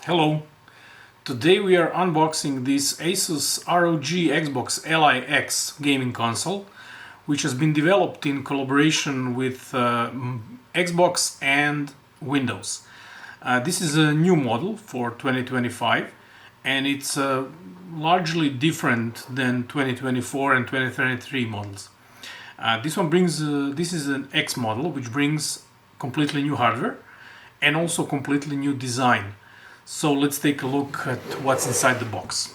Hello! Today we are unboxing this ASUS ROG Xbox Li X gaming console, which has been developed in collaboration with Xbox and Windows. This is a new model for 2025 and it's largely different than 2024 and 2023 models. This is an X model which brings completely new hardware and also completely new design. So let's take a look at what's inside the box.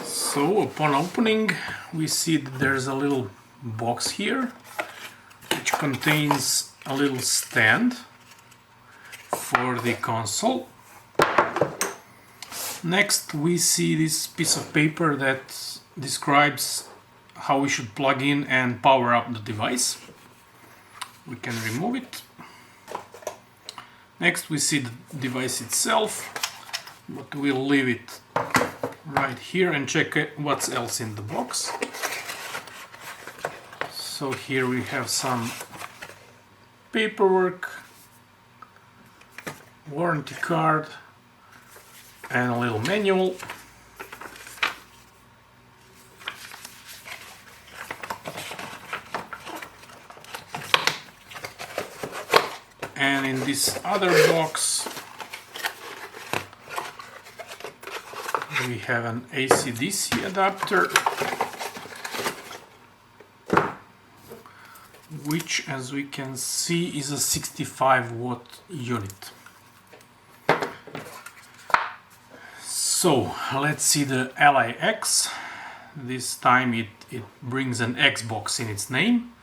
So upon opening, we see that there's a little box here which contains a little stand for the console. Next, we see this piece of paper that describes how we should plug in and power up the device. We can remove it. Next, we see the device itself, but we'll leave it right here and check what's else in the box. So here we have some paperwork, warranty card, and a little manual. And in this other box we have an AC/DC adapter, which, as we can see, is a 65-watt unit. So let's see the Li X. This time it brings an Xbox in its name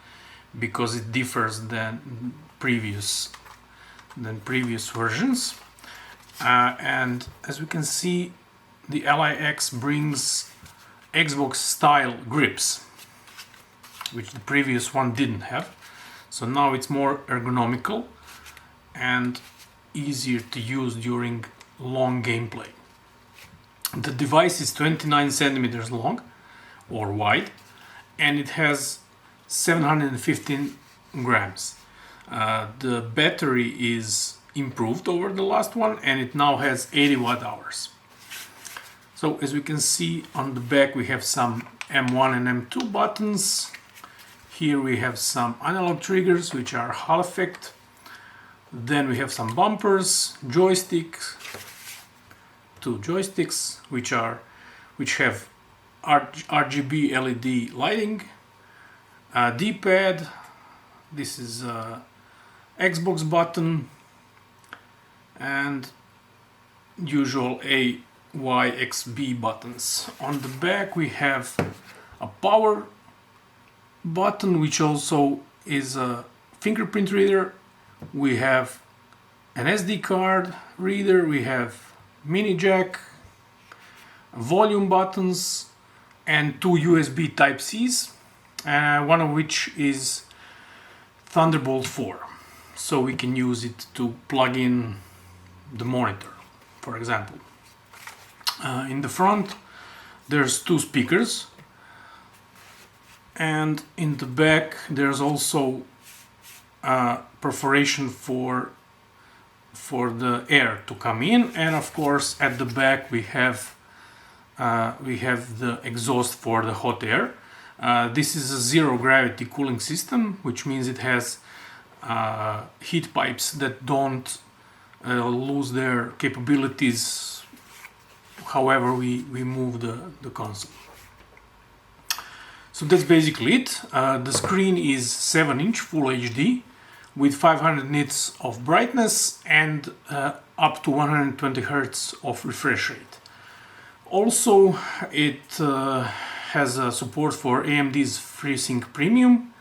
because it differs than previous versions. And as we can see, the Li X brings Xbox style grips, which the previous one didn't have. So now it's more ergonomical and easier to use during long gameplay. The device is 29 centimeters long or wide, and it has 715 grams. The battery is improved over the last one and it now has 80 watt hours. So as we can see on the back, we have some M1 and M2 buttons. Here we have some analog triggers which are Hall effect. Then we have some bumpers, joysticks, two joysticks which have RGB LED lighting, D-pad. This is a Xbox button, and usual A, Y, X, B buttons. On the back we have a power button which also is a fingerprint reader. We have an SD card reader, we have mini jack, volume buttons, and two USB Type-Cs, one of which is Thunderbolt 4, so we can use it to plug in the monitor, for example. In the front there's two speakers, and in the back there's also perforation for the air to come in, and of course at the back we have the exhaust for the hot air. This is a zero gravity cooling system, which means it has heat pipes that don't lose their capabilities however we move the console. So that's basically it. The screen is 7-inch Full HD with 500 nits of brightness and up to 120 Hz of refresh rate. Also, it has a support for AMD's FreeSync Premium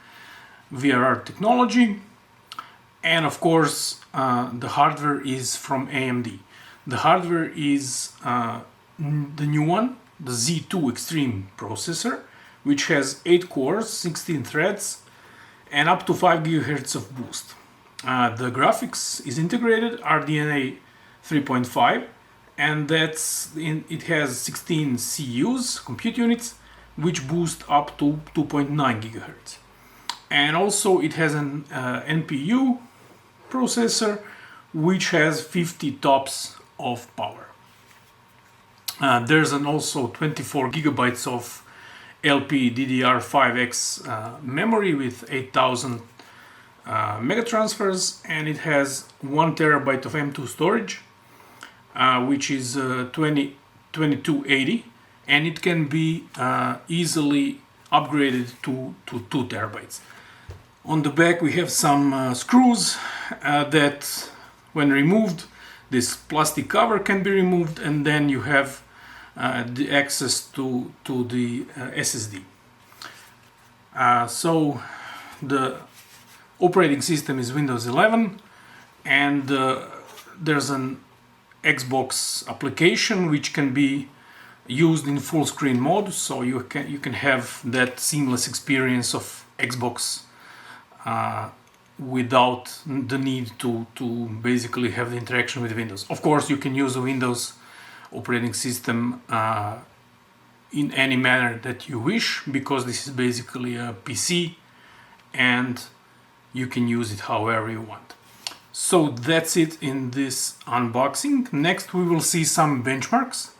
VRR technology, and of course the hardware is from AMD. The hardware is the new one, the Z2 Extreme processor, which has 8 cores, 16 threads, and up to 5 GHz of boost. The graphics is integrated RDNA 3.5 and it has 16 CUs, compute units, which boost up to 2.9 gigahertz. And also it has an NPU processor which has 50 TOPS of power. There's also 24 gigabytes of LPDDR5X memory with 8000 megatransfers, and it has 1 terabyte of M2 storage, which is 2280, and it can be easily upgraded to 2 terabytes. On the back we have some screws that, when removed, this plastic cover can be removed, and then you have the access to the SSD. So the operating system is Windows 11, and there's an Xbox application which can be used in full screen mode, so you can have that seamless experience of Xbox without the need to basically have the interaction with Windows. Of course, you can use a Windows operating system in any manner that you wish, because this is basically a PC and you can use it however you want. So that's it in this unboxing. Next we will see some benchmarks